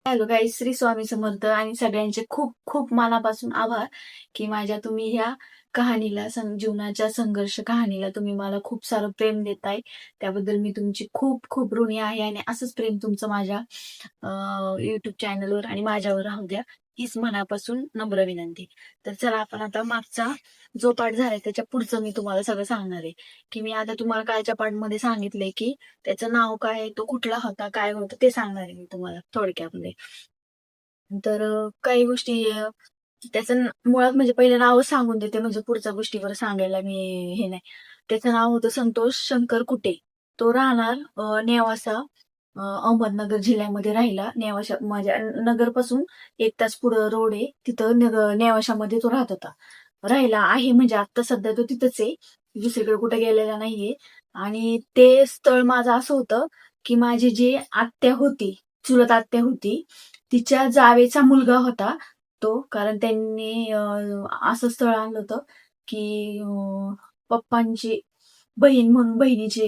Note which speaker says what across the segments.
Speaker 1: Hello guys, Shri Swami Samarth आणि सगळ्यांचे खूप खूप मनापासून आभार की तुम्ही ह्या कहाणीला जीवनाच्या संघर्ष कहाणीला तुम्ही मला खूप सारं प्रेम देताय. त्याबद्दल मी तुमची खूप खूप ऋणी आहे आणि असंच प्रेम तुमचं माझ्या युट्यूब चॅनलवर आणि माझ्यावर राहू द्या, हीच मनापासून नम्र विनंती. तर चला, आपण आता मागचा जो पाठ झालाय त्याच्या पुढचं मी तुम्हाला सगळं सांगणार आहे. की मी आता तुम्हाला कालच्या पाठमध्ये सांगितलंय की त्याचं नाव काय आहे, तो कुठला होता, काय होतं ते सांगणार आहे मी तुम्हाला थोडक्यामध्ये. तर काही गोष्टी त्याचं मुळात म्हणजे पहिले नाव सांगून देते, म्हणजे पुढच्या गोष्टीवर सांगायला मी हे नाही. त्याचं नाव होतं संतोष शंकर कुटे. तो राहणार नेवासा, अहमदनगर जिल्ह्यामध्ये राहिला. नेवाशा माझ्या नगरपासून 1 तास पुढं रोड आहे, तिथं नेवाशामध्ये तो राहत होता. राहिला आहे म्हणजे आता सध्या तो तिथंच आहे, दुसरीकडे कुठे गेलेला नाहीये. आणि ते स्थळ माझं असं होतं की माझी जी आत्या होती, चुलत आत्या होती, तिच्या जावेचा मुलगा होता तो. कारण त्यांनी असं स्थळ आणलं होतं की पप्पांची बहीण म्हणून, बहिणीची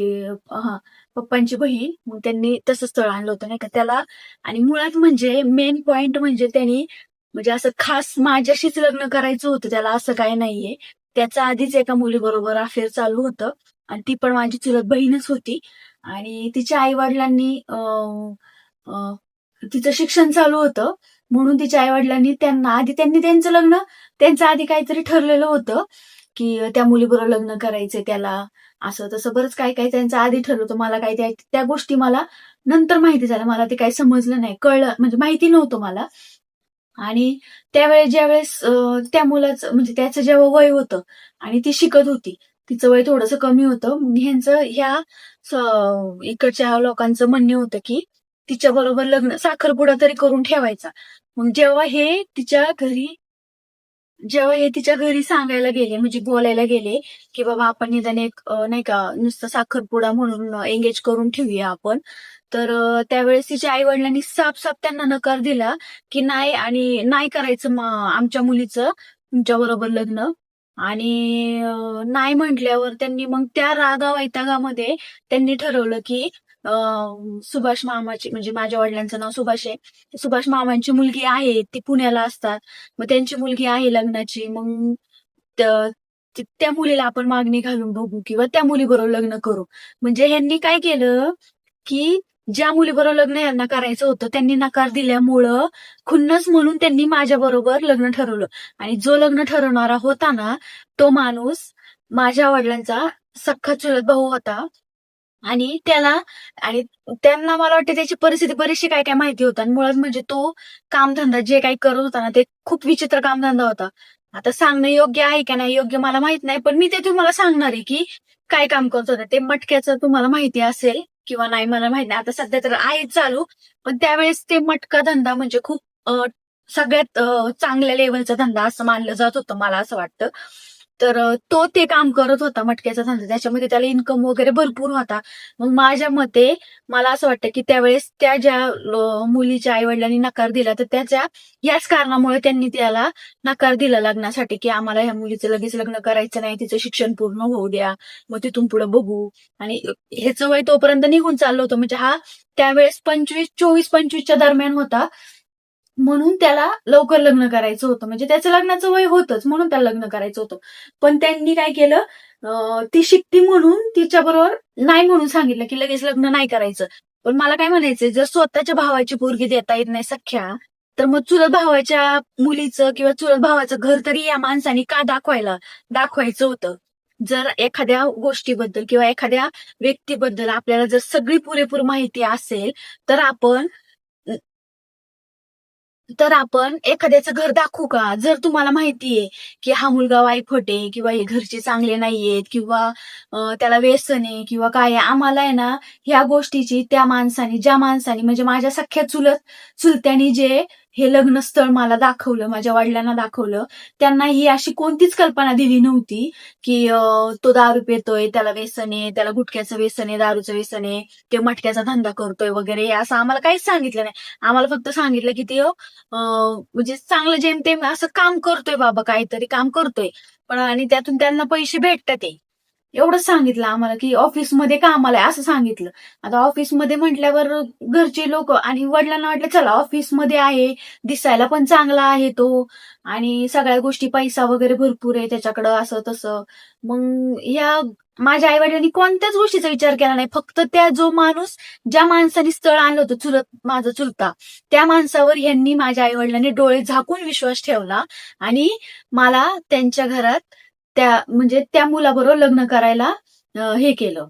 Speaker 1: हा पप्पांची बहीण, मग त्यांनी तसं स्थळ आणलं होतं नाही का त्याला. आणि मुळात म्हणजे मेन पॉइंट म्हणजे त्यांनी म्हणजे असं खास माझ्याशीच लग्न करायचं होतं त्याला, असं काय नाहीये. त्याच्या आधीच एका मुलीबरोबर अफेअर चालू होतं आणि ती पण माझी चुलत बहीणच होती. आणि तिच्या आई वडिलांनी तिचं शिक्षण चालू होतं, म्हणून तिच्या आई वडिलांनी त्यांचं आधी काहीतरी ठरलेलं होतं की त्या मुलीबरोबर लग्न करायचंय त्याला, असं तसं बरंच काय काय त्यांचं आधी ठरलं होतं. मला काय त्या गोष्टी मला नंतर माहिती झाल्या, मला ते काही समजलं नाही, कळलं म्हणजे माहिती नव्हतं मला. आणि त्यावेळेस ज्यावेळेस त्या मुलाचं म्हणजे त्याचं जेव्हा वय होतं आणि ती शिकत होती, तिचं वय थोडंसं कमी होतं. ह्यांचं इकडच्या लोकांचं म्हणणं होतं की तिच्या बरोबर लग्न साखरपुडा तरी करून ठेवायचा. मग जेव्हा हे तिच्या घरी सांगायला गेले, म्हणजे बोलायला गेले की बाबा आपण निदान एक नाही का नुसतं साखरपुडा म्हणून एंगेज करून ठेवूया आपण. तर त्यावेळेस तिच्या आई वडिलांनी साफ त्यांना नकार दिला की नाही, आणि नाही करायचं आमच्या मुलीचं तुमच्या बरोबर लग्न. आणि नाही म्हटल्यावर त्यांनी मग त्या रागा वैतागामध्ये त्यांनी ठरवलं की सुभाष मामाची, म्हणजे माझ्या वडिलांचं नाव सुभाष आहे, सुभाष मामांची मुलगी आहे, ती पुण्याला असतात, मग त्यांची मुलगी आहे लग्नाची. मग त्या मुलीला आपण मागणी घालून बघू किंवा त्या मुलीबरोबर लग्न करू. म्हणजे ह्यांनी काय केलं की ज्या मुलीबरोबर लग्न यांना करायचं होतं त्यांनी नकार दिल्यामुळं खुन्नस म्हणून त्यांनी माझ्या बरोबर लग्न ठरवलं. आणि जो लग्न ठरवणारा होता ना, तो माणूस माझ्या वडिलांचा सख्खा चुलत भाऊ होता. आणि त्यांना मला वाटतं त्याची परिस्थिती बरीचशी काय काय माहिती होता. आणि मुळात म्हणजे तो कामधंदा जे काही करत होता ना, ते खूप विचित्र कामधंदा होता. आता सांगणं योग्य आहे का नाही योग्य मला माहित नाही, पण मी ते तुम्हाला सांगणार आहे की काय काम करत होतं ते. मटक्याचं तुम्हाला माहिती असेल किंवा नाही मला माहित नाही, आता सध्या तर आहे चालू. पण त्यावेळेस ते मटका धंदा म्हणजे खूप सगळ्यात चांगल्या लेवलचा धंदा असं मानलं जात होतं, मला असं वाटतं. तर तो ते काम करत होता मटक्याचा धंदा, त्याच्यामध्ये त्याला इन्कम वगैरे भरपूर होता. मग माझ्या मते मला असं वाटतं की त्यावेळेस त्या ज्या मुलीच्या आई वडिलांनी नकार दिला, तर याच कारणामुळे त्यांनी त्याला नकार दिला लग्नासाठी, की आम्हाला ह्या मुलीचं लगेच लग्न करायचं नाही, तिचं शिक्षण पूर्ण होऊ द्या, मग तिथून पुढे बघू. आणि ह्याचं वय तोपर्यंत निघून चाललं होतं, म्हणजे हा त्यावेळेस 24-25 दरम्यान होता, म्हणून त्याला लवकर लग्न करायचं होतं. म्हणजे त्याचं लग्नाचं वय होतंच म्हणून त्याला लग्न करायचं होतं. पण त्यांनी काय केलं, ती शिकती म्हणून तिच्याबरोबर नाही म्हणून सांगितलं की लगेच लग्न नाही करायचं. पण मला काय म्हणायचंय, जर स्वतःच्या भावाची पोरगी देता येत नाही सख्या, तर मग चुलत भावाच्या मुलीचं किंवा चुलत भावाचं घर तरी या माणसाने का दाखवायचं होतं. जर एखाद्या गोष्टीबद्दल किंवा एखाद्या व्यक्तीबद्दल आपल्याला जर सगळी पुरेपूर माहिती असेल, तर आपण एखाद्याचं घर दाखवू का? जर तुम्हाला माहितीये की हा मुलगा वायफट आहे किंवा हे घरचे चांगले नाहीयेत किंवा त्याला व्यसन आहे किंवा काय आहे, आम्हाला आहे ना ह्या गोष्टीची ज्या माणसाने म्हणजे माझ्या सख्या चुलत्यानी जे हे लग्न स्थळ मला दाखवलं, माझ्या वडिलांना दाखवलं, त्यांना ही अशी कोणतीच कल्पना दिली नव्हती की तो दारू पितोय, त्याला व्यसन आहे, त्याला गुटख्याचं व्यसन आहे, दारूचं व्यसन आहे, ते मटक्याचा धंदा करतोय वगैरे, असं आम्हाला काहीच सांगितलं नाही. आम्हाला फक्त सांगितलं की ते म्हणजे चांगलं जेमतेम असं काम करतोय, बाबा काहीतरी काम करतोय, पण आणि त्यातून त्यांना पैसे भेटतात. एवढंच सांगितलं आम्हाला की ऑफिसमध्ये कामाला आहे असं सांगितलं. आता ऑफिसमध्ये म्हटल्यावर घरचे लोक आणि वडिलांना वाटलं चला ऑफिसमध्ये आहे, दिसायला पण चांगला आहे तो आणि सगळ्या गोष्टी पैसा वगैरे भरपूर आहे त्याच्याकडं असं तसं. मग या माझ्या आई वडिलांनी कोणत्याच गोष्टीचा विचार केला नाही. फक्त त्या जो माणूस ज्या माणसाने स्थळ आणलं होतं माझा चुलता, त्या माणसावर यांनी माझ्या आई वडिलांनी डोळे झाकून विश्वास ठेवला आणि मला त्यांच्या घरात म्हणजे त्या मुलाबरोबर लग्न करायला हे केलं.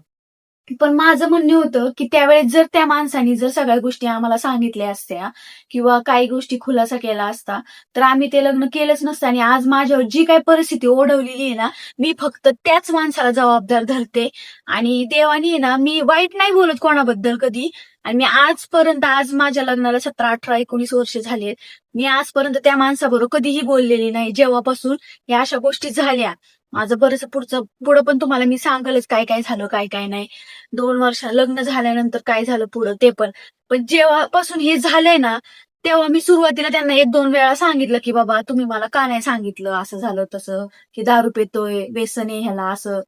Speaker 1: पण माझं म्हणणं होतं की त्यावेळेस जर त्या माणसाने जर सगळ्या गोष्टी आम्हाला सांगितल्या असत्या किंवा काही गोष्टी खुलासा केला असता तर आम्ही ते लग्न केलंच नसतं आणि आज माझ्यावर जी काही परिस्थिती ओढवलेली आहे ना, मी फक्त त्याच माणसाला जबाबदार धरते. आणि देवानी आहे ना, मी वाईट नाही बोलत कोणाबद्दल कधी. आणि मी आजपर्यंत आज माझ्या लग्नाला 17, 18, 19 वर्ष झाली. मी आजपर्यंत त्या माणसाबरोबर कधीही बोललेली नाही. जेव्हापासून या अशा गोष्टी झाल्या, माझं बरंच पुढं पण तुम्हाला मी सांगेलच काय काय झालं काय काय नाही. 2 वर्ष लग्न झाल्यानंतर काय झालं पुढं ते पण. पण जेव्हापासून हे झालंय ना, तेव्हा मी सुरुवातीला त्यांना 1-2 वेळा सांगितलं की बाबा तुम्ही मला का नाही सांगितलं असं झालं तसं, की दारू पितोय, व्यसन आहे ह्याला असं.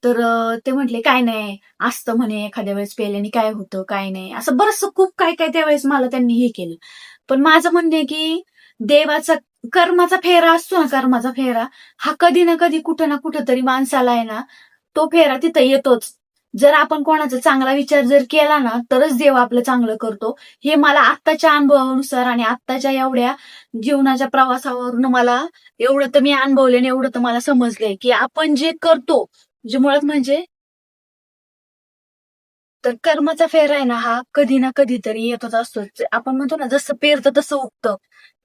Speaker 1: तर ते म्हटले काय नाही असतं म्हणे एखाद्या वेळेस पेल्याने काय होतं काय नाही असं बरंच खूप काय काय त्यावेळेस मला त्यांनी हे केलं. पण माझं म्हणणं आहे की देवाचा कर्माचा फेरा असतो ना, कर्माचा फेरा हा कधी ना कधी कुठं ना कुठं तरी माणसाला आहे ना, तो फेरा तिथं येतोच. जर आपण कोणाचा चांगला विचार जर केला ना, तरच देव आपलं चांगलं करतो. हे मला आत्ताच्या अनुभवानुसार आणि आत्ताच्या एवढ्या जीवनाच्या प्रवासावरून मला एवढं तर मी अनुभवले आणि एवढं तर मला समजलंय, की आपण जे करतो, जे मुळात म्हणजे तर कर्माचा फेरा आहे ना, हा कधी ना कधीतरी येतच असतो. आपण म्हणतो ना, जसं पेरतं तसं उगतं.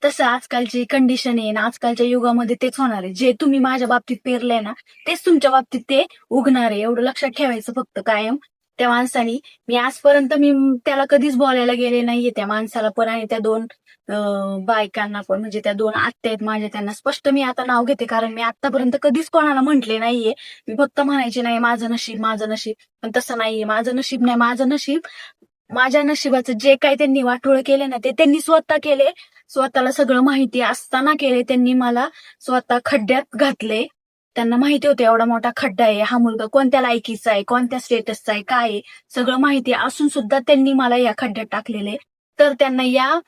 Speaker 1: तसं आजकालची कंडिशन आहे ना, आजकालच्या युगामध्ये तेच होणार आहे. जे तुम्ही माझ्या बाबतीत पेरलंय ना, तेच तुमच्या बाबतीत ते उगणार आहे. एवढं लक्षात ठेवायचं फक्त कायम. त्या माणसानी मी आजपर्यंत त्याला कधीच बोलायला गेले नाहीये त्या माणसाला पण आणि त्या 2 बायकांना पण म्हणजे त्या 2 आत्या आहेत माझ्या त्यांना स्पष्ट मी आता नाव घेते कारण मी आतापर्यंत कधीच कोणाला म्हटले नाहीये. मी फक्त म्हणायचे नाही माझं नशीब, माझं नशीब. पण तसं नाहीये. माझं नशीब नाही, माझं नशीब माझ्या नशिबाचं जे काही त्यांनी वाटोळं केले ना, ते त्यांनी स्वतः केले. स्वतःला सगळं माहिती असताना केले. त्यांनी मला स्वतः खड्ड्यात घातले. त्यांना माहिती होतं एवढा मोठा खड्डा आहे. हा मुलगा कोणत्या लायकीचा आहे, कोणत्या स्टेटसचा आहे, काय आहे, सगळं माहिती असून सुद्धा त्यांनी मला या खड्ड्यात टाकलेले. तर त्यांना या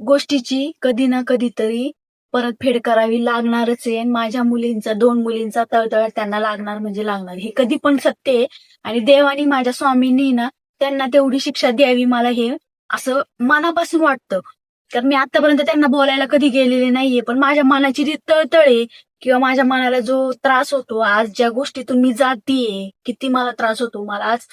Speaker 1: गोष्टीची कधी ना कधीतरी परतफेड करावी लागणारच आहे. माझ्या मुलींचा 2 मुलींचा तळतळ त्यांना लागणार म्हणजे लागणार. हे कधी पण सत्य आहे आणि देवानी माझ्या स्वामींनी ना त्यांना तेवढी शिक्षा द्यावी मला हे असं मनापासून वाटतं. तर मी आतापर्यंत त्यांना बोलायला कधी गेलेले नाहीये. पण माझ्या मनाची जी तळतळ आहे किंवा माझ्या मनाला जो त्रास होतो, आज ज्या गोष्टीतून मी जातीये, किती मला त्रास होतो. मला आज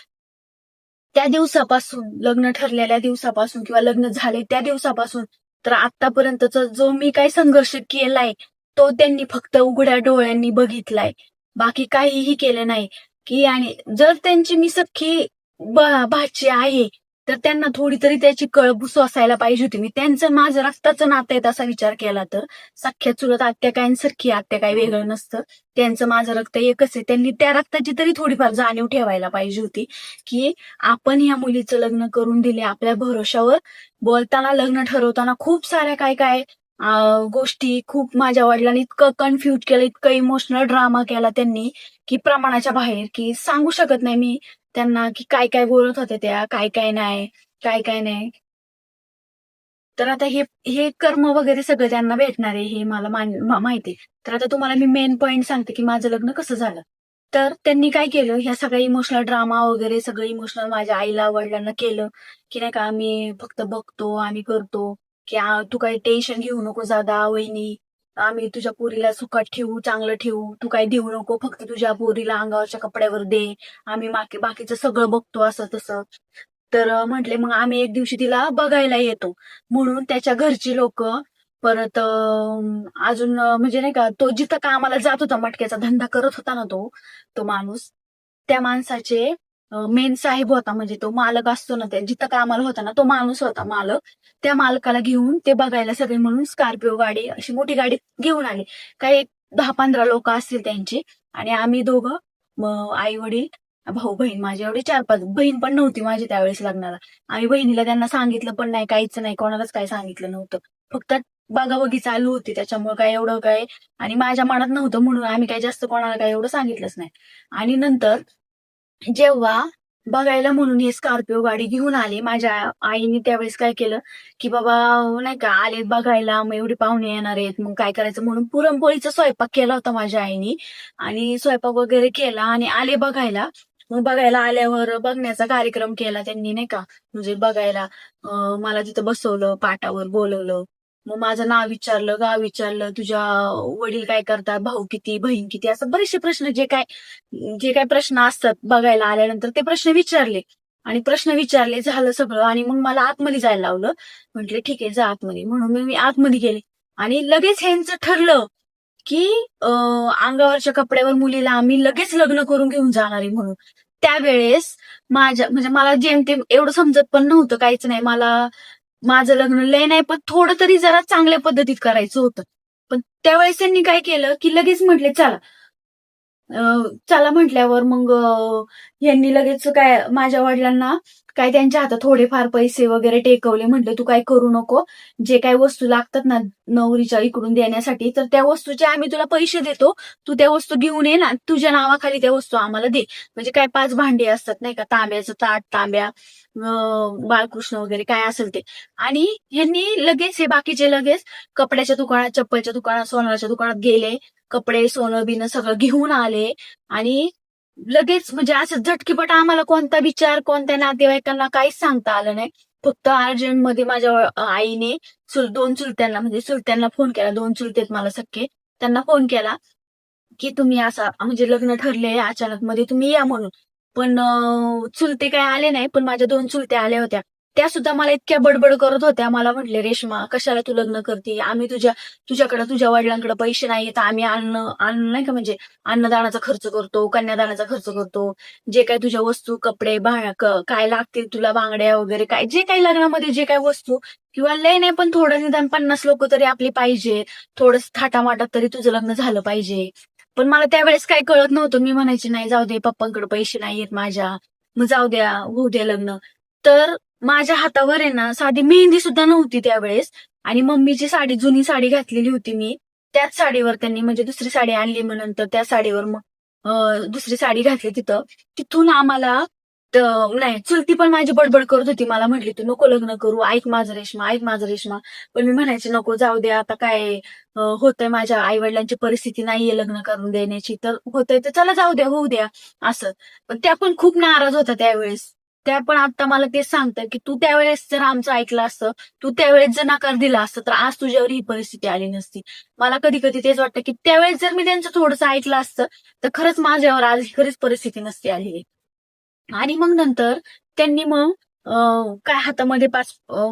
Speaker 1: त्या दिवसापासून, लग्न ठरलेल्या दिवसापासून किंवा लग्न झाले त्या दिवसापासून तर आतापर्यंतचा जो मी काही संघर्ष केलाय, तो त्यांनी फक्त उघड्या डोळ्यांनी बघितलाय. बाकी काहीही केलं नाही. की आणि जर त्यांची मी सख्खी भाची आहे, तर त्यांना थोडी तरी त्याची कळ सोसायला पाहिजे होती. मी त्यांचं माझं रक्ताचं नातं आहे असा विचार केला तर. सख्ख्या चुलत आत्या काय आणि सख्खी आत्या काय वेगळं नसतं. त्यांचं माझं रक्त एकच आहे. त्यांनी त्या रक्ताची तरी थोडीफार जाणीव ठेवायला पाहिजे होती. की आपण या मुलीचं लग्न करून दिले आपल्या भरोशावर. बोलताना लग्न ठरवताना खूप साऱ्या काय काय गोष्टी खूप माझ्या वडिलांनी इतकं कन्फ्युज केलं, इतकं इमोशनल ड्रामा केला त्यांनी, की प्रमाणाच्या बाहेर, की सांगू शकत नाही मी त्यांना, की काय काय बोलत होत्या त्या, काय काय नाही, काय काय नाही. तर आता हे हे कर्म वगैरे सगळं त्यांना भेटणार आहे हे मला माहिती आहे. तर आता तुम्हाला मी मेन पॉइंट सांगते, की माझं लग्न कसं झालं. तर त्यांनी काय केलं, ह्या सगळ्या इमोशनल ड्रामा वगैरे सगळं इमोशनल माझ्या आईला, वडिलांना केलं, की नाही का आम्ही फक्त बघतो, आम्ही करतो, की तू काही टेन्शन घेऊ नको दादा, वहिनी. आम्ही तुझ्या पोरीला सुखात ठेवू, चांगलं ठेवू. तू काही देऊ नको, फक्त तुझ्या पोरीला अंगावरच्या कपड्यावर दे. आम्ही बाकीचं सगळं बघतो असं तसं. तर म्हटले मग आम्ही एक दिवशी तिला बघायला येतो. म्हणून त्याच्या घरची लोक परत अजून म्हणजे नाही का तो जिथं कामाला जात होता मटक्याचा धंदा करत होता ना तो माणूस त्या माणसाचे मेन साहेब होता म्हणजे तो मालक असतो ना जिथं कामाला होता ना तो माणूस होता मालक. त्या मालकाला घेऊन ते बघायला सगळे म्हणून स्कॉर्पिओ गाडी अशी मोठी गाडी घेऊन आले. काही 10-15 लोक असतील त्यांचे आणि आम्ही दोघं आई वडील भाऊ बहीण माझी एवढे 4-5 बहीण पण नव्हती माझी त्यावेळेस लग्नाला. आम्ही बहिणीला त्यांना सांगितलं पण नाही काहीच नाही कोणालाच काही सांगितलं नव्हतं. फक्त बघाबघी चालू होती, त्याच्यामुळे काय एवढं काय आणि माझ्या मनात नव्हतं म्हणून आम्ही काही जास्त कोणाला काय एवढं सांगितलंच नाही. आणि नंतर जेव्हा बघायला म्हणून हे स्कॉर्पिओ गाडी घेऊन आले, माझ्या आईने त्यावेळेस काय केलं, की बाबा नाही का आलेत बघायला, मग एवढे पाहुणे येणार आहेत, मग काय करायचं म्हणून पुरणपोळीचा स्वयंपाक केला होता माझ्या आईने आणि स्वयंपाक वगैरे केला आणि आले बघायला. मग बघायला आल्यावर बघण्याचा कार्यक्रम केला त्यांनी नाही का, म्हणजे बघायला मला तिथं बसवलं, पाटावर बोलवलं. मग माझं नाव विचारलं, गाव विचारलं, तुझ्या वडील काय करतात, भाऊ किती, बहीण किती, असं बरेचसे प्रश्न जे काय प्रश्न असतात बघायला आल्यानंतर ते प्रश्न विचारले. आणि प्रश्न विचारले, झालं सगळं आणि मग मला आतमध्ये जायला लावलं. म्हटले ठीक आहे जा आतमध्ये, म्हणून मी आतमध्ये गेले. आणि लगेच ह्यांचं ठरलं की अंगावरच्या कपड्यावर मुलीला आम्ही लगेच लग्न करून घेऊन जाणार आहे म्हणून. त्यावेळेस माझ्या म्हणजे मला जेमतेम एवढं समजत पण नव्हतं, काहीच नाही. माझं लग्न लय नाही पण थोडं तरी जरा चांगल्या पद्धतीत करायचं होतं. पण त्यावेळेस त्यांनी काय केलं की लगेच म्हटले चला. चला म्हटल्यावर मग यांनी लगेच काय माझ्या वडिलांना काय त्यांच्या हातात थोडेफार पैसे वगैरे टेकवले. म्हटले तू काय करू नको, जे काही वस्तू लागतात ना नवरीच्या इकडून देण्यासाठी, तर त्या वस्तूचे आम्ही तुला पैसे देतो, तू त्या वस्तू घेऊन ये ना, तुझ्या नावाखाली त्या वस्तू आम्हाला दे. म्हणजे काय 5 भांडी असतात नाही का, तांब्याचं ताट, तांब्या, बाळकृष्ण वगैरे काय असेल ते. आणि यांनी लगेच हे बाकीचे लगेच कपड्याच्या दुकानात, चप्पलच्या दुकानात, सोनाराच्या दुकानात गेले, कपडे सोनं बिनं सगळं घेऊन आले. आणि लगेच म्हणजे असं झटकीपट आम्हाला कोणता विचार कोणत्या नातेवाईकांना काहीच सांगता आलं नाही. फक्त अर्जंटमध्ये माझ्या आईने 2 चुलत्यांना म्हणजे चुलत्यांना फोन केला, 2 चुलतेत मला सख्खे, त्यांना फोन केला की तुम्ही असा म्हणजे लग्न ठरले अचानक मध्ये, तुम्ही या म्हणून. पण चुलते काय आले नाही, पण माझ्या 2 चुलत्या आल्या होत्या. त्या सुद्धा मला इतक्या बडबड करत होत्या. मला म्हटले रेश्मा कशाला तू लग्न करते, आम्ही तुझ्याकडे तुझ्या वडिलांकडे पैसे नाही, तर आम्ही अन्न नाही का म्हणजे अन्नदानाचा खर्च करतो, कन्यादानाचा खर्च करतो, जे काही तुझ्या वस्तू कपडे काय लागतील तुला, बांगड्या वगैरे काय जे काही लग्नामध्ये जे काही वस्तू, किंवा लय नाही पण थोडं निदान 50 लोक तरी आपली पाहिजे, थोडंसं थाटामाटात तरी तुझं लग्न झालं पाहिजे. पण मला त्यावेळेस काही कळत नव्हतं. मी म्हणायचे नाही जाऊ दे, पप्पांकडे पैसे नाहीयेत माझ्या, मग जाऊ द्या, होऊ द्या लग्न. तर माझ्या हातावर आहे ना साधी मेहंदी सुद्धा नव्हती त्यावेळेस. आणि मम्मीची साडी, जुनी साडी घातलेली होती मी, त्याच साडीवर त्यांनी म्हणजे दुसरी साडी आणली, मग नंतर त्या साडीवर मग दुसरी साडी घातली तिथं. तिथून आम्हाला नाही, चुलती पण माझी बडबड करत होती, मला म्हटली तू नको लग्न करू, ऐक माझं रेश्मा, ऐक माझं रेश्मा. पण मी म्हणायचे नको, जाऊ द्या आता काय होतंय, माझ्या आई वडिलांची परिस्थिती नाहीये लग्न करून देण्याची, तर होतंय तर चला जाऊ द्या, होऊ द्या असं. पण त्या पण खूप नाराज होत्या त्यावेळेस. त्या पण आता मला तेच सांगतात की तू त्यावेळेस जर आमचं ऐकलं असतं, तू त्यावेळेस जर नकार दिला असतं, तर आज तुझ्यावर ही परिस्थिती आली नसती. मला कधी कधी तेच वाटतं की त्यावेळेस जर मी त्यांचं थोडंसं ऐकलं असतं, तर खरंच माझ्यावर आज खरीच परिस्थिती नसती आली. आणि मग नंतर त्यांनी मग काय हातामध्ये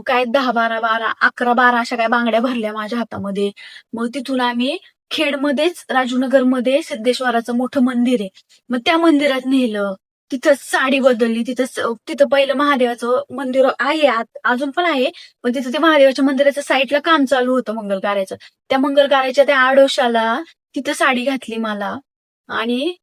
Speaker 1: काय 10-12 11-12 अशा काय बांगड्या भरल्या माझ्या हातामध्ये. मग तिथून आम्ही खेडमध्येच, राजूनगरमध्ये सिद्धेश्वराचं मोठं मंदिर आहे, मग त्या मंदिरात नेलं. तिथं साडी बदलली, तिथं पहिलं महादेवाचं मंदिर आहे, अजून पण आहे. पण तिथं ते महादेवाच्या मंदिराच्या साईडला काम चालू होतं मंगल कार्याचं. त्या मंगल कार्याच्या त्या आडोशाला तिथं साडी घातली मला. आणि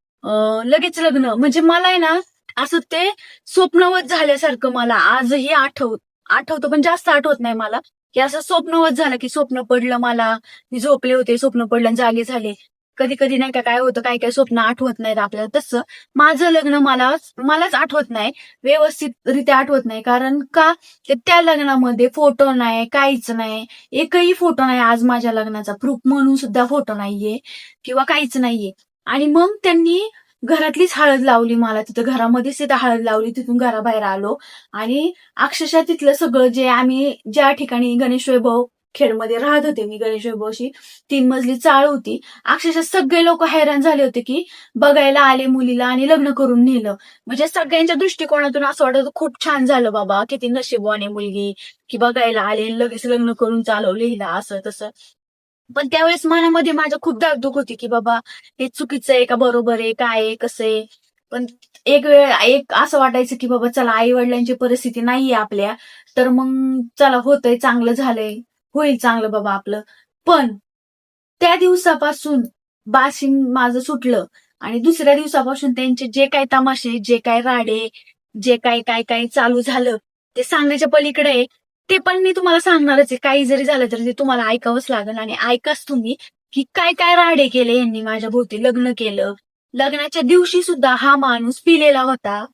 Speaker 1: लगेच लग्न. म्हणजे मला आहे ना असं ते स्वप्नवत झाल्यासारखं मला आजही आठवतं, पण जास्त आठवत नाही मला, की असं स्वप्नवत झालं, की स्वप्न पडलं मला, मी झोपले होते, स्वप्न पडलं आणि जागे झाले. कधी कधी नाही का काय होतं, काय काय स्वप्न आठवत नाहीत आपल्याला, तसं माझं लग्न मलाच आठवत नाही, व्यवस्थितरित्या आठवत नाही. कारण का त्या लग्नामध्ये फोटो नाही, काहीच नाही, एकही फोटो नाही आज माझ्या लग्नाचा, प्रूफ म्हणून सुद्धा फोटो नाहीये किंवा काहीच नाहीये. आणि मग त्यांनी घरातलीच हळद लावली मला, तिथं घरामध्येच तिथं हळद लावली, तिथून घराबाहेर आलो. आणि अक्षरशः तिथलं सगळं जे आम्ही ज्या ठिकाणी गणेश वैभव खेडमध्ये राहत होते, मी गणेश वैभवशी 3 मजली चाळ होती, अक्षरशः सगळे लोक हैराण झाले होते की बघायला आले मुलीला आणि लग्न करून नेलं. म्हणजे सगळ्यांच्या दृष्टिकोनातून असं वाटत खूप छान झालं बाबा, किती नशीबवान मुलगी, की बघायला आले लगेच लग्न करून चालवलं हिला, असं तसं. पण त्यावेळेस मनामध्ये माझ्या खूप धाकधूक होती की बाबा हे चुकीचं आहे का बरोबर आहे, काय आहे, कसं आहे. पण एक असं वाटायचं की बाबा चला, आई वडिलांची परिस्थिती नाहीये आपल्या, तर मग चला होतंय, चांगलं झालंय, होईल चांगलं बाबा आपलं. पण त्या दिवसापासून बाशिंग माझं सुटलं. आणि दुसऱ्या दिवसापासून त्यांचे जे काही तमाशे, जे काही राडे, जे काही काय काय चालू झालं, ते सांगण्याच्या पलीकडे आहे. ते पण मी तुम्हाला सांगणारच आहे. काही जरी झालं तरी ते तुम्हाला ऐकावंच लागेल आणि ऐकाच तुम्ही, की काय काय राडे केले यांनी माझ्या भोवती. लग्न केलं. लग्नाच्या दिवशी सुद्धा हा माणूस पिलेला होता.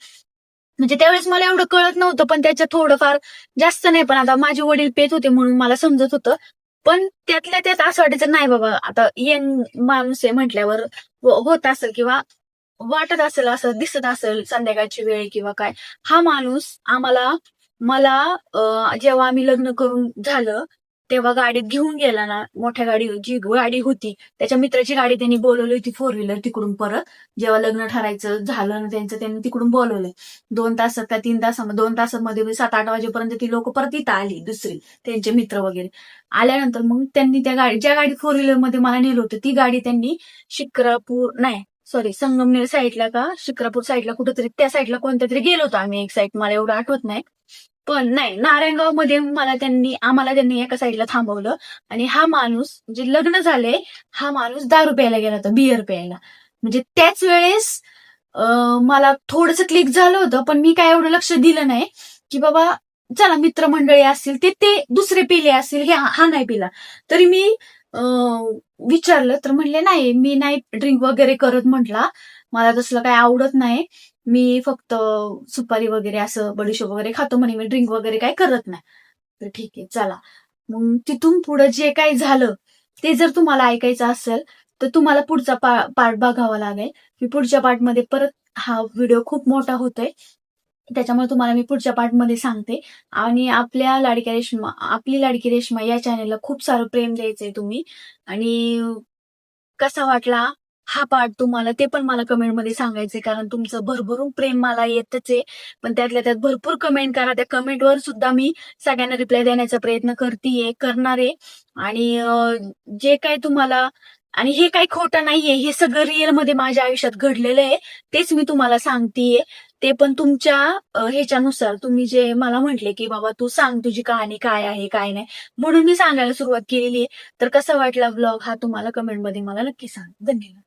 Speaker 1: म्हणजे त्यावेळेस मला एवढं कळत नव्हतं, पण त्याच्यात थोडंफार जास्त नाही, पण आता माझे वडील पेत होते म्हणून मला समजत होतं. पण त्यातल्या त्यात असं वाटायचं नाही बाबा, आता यंग माणूस आहे म्हटल्यावर होत असेल किंवा वाटत असेल, असं दिसत असेल संध्याकाळची वेळ किंवा काय. हा माणूस मला जेव्हा आम्ही लग्न करून झालं, तेव्हा गाडीत घेऊन गेला ना, मोठ्या जी गाडी होती, त्याच्या मित्राची गाडी त्यांनी बोलवली होती, फोर व्हीलर तिकडून परत. जेव्हा लग्न ठरायचं झालं ना त्यांचं, त्यांनी तिकडून बोलवलंय. 2 तासात का 3 तासामध्ये, 2 तासामध्ये 7-8 वाजेपर्यंत ती लोक परत इथं आली दुसरी, त्यांचे मित्र वगैरे. आल्यानंतर मग त्यांनी ज्या गाडीत फोर व्हीलर मध्ये मला नेलं होतं, ती गाडी त्यांनी शिक्रापूर नाही, सॉरी, संगमनेर साईडला का शिक्रापूर साईडला कुठेतरी, त्या साईडला कोणत्या तरी गेलो होतो आम्ही, एक साईड मला एवढं आठवत नाही. पण नाही, नारायणगाव मध्ये आम्हाला त्यांनी एका साईडला थांबवलं. आणि हा माणूस, म्हणजे लग्न झाले, हा माणूस दारू प्यायला गेला होता, बियर प्यायला. म्हणजे त्याच वेळेस मला थोडस क्लिक झालं होतं, पण मी काय एवढं लक्ष दिलं नाही की बाबा चला मित्रमंडळी असतील, ते ते दुसरे पिले असतील, हा नाही पिला. तरी मी विचारलं तर म्हणले नाही, मी नाही ड्रिंक वगैरे करत. म्हटला मला तसलं काही आवडत नाही, मी फक्त सुपारी वगैरे असं बडीशोप वगैरे खातो म्हणे, मी ड्रिंक वगैरे काही करत नाही. तर ठीक आहे चला. मग तिथून पुढे जे काही झालं ते जर तुम्हाला ऐकायचं असेल तर तुम्हाला पुढचा पार्ट बघावा लागेल. मी पुढच्या पार्टमध्ये परत, हा व्हिडिओ खूप मोठा होतोय त्याच्यामुळे तुम्हाला मी पुढच्या पार्टमध्ये सांगते. आणि आपली लाडकी रेश्मा या चॅनेलला खूप सारं प्रेम द्यायचंय तुम्ही. आणि कसा वाटला हा पार्ट तुम्हाला, ते पण मला कमेंटमध्ये सांगायचंय, कारण तुमचं भरभरून प्रेम मला येतच आहे. पण त्यातल्या त्यात भरपूर कमेंट करा, त्या कमेंटवर सुद्धा मी सगळ्यांना रिप्लाय देण्याचा प्रयत्न करणार आहे. आणि जे काही तुम्हाला, आणि हे काही खोटं नाहीये, हे सगळं रिअल मध्ये माझ्या आयुष्यात घडलेलं आहे, तेच मी तुम्हाला सांगतेय. ते पण तुमच्या ह्याच्यानुसार, तुम्ही जे मला म्हटले की बाबा तू सांग तुझी कहाणी काय आहे काय नाही, म्हणून मी सांगायला सुरुवात केलेली आहे. तर कसा वाटला ब्लॉग हा तुम्हाला कमेंटमध्ये मला नक्की सांग. धन्यवाद.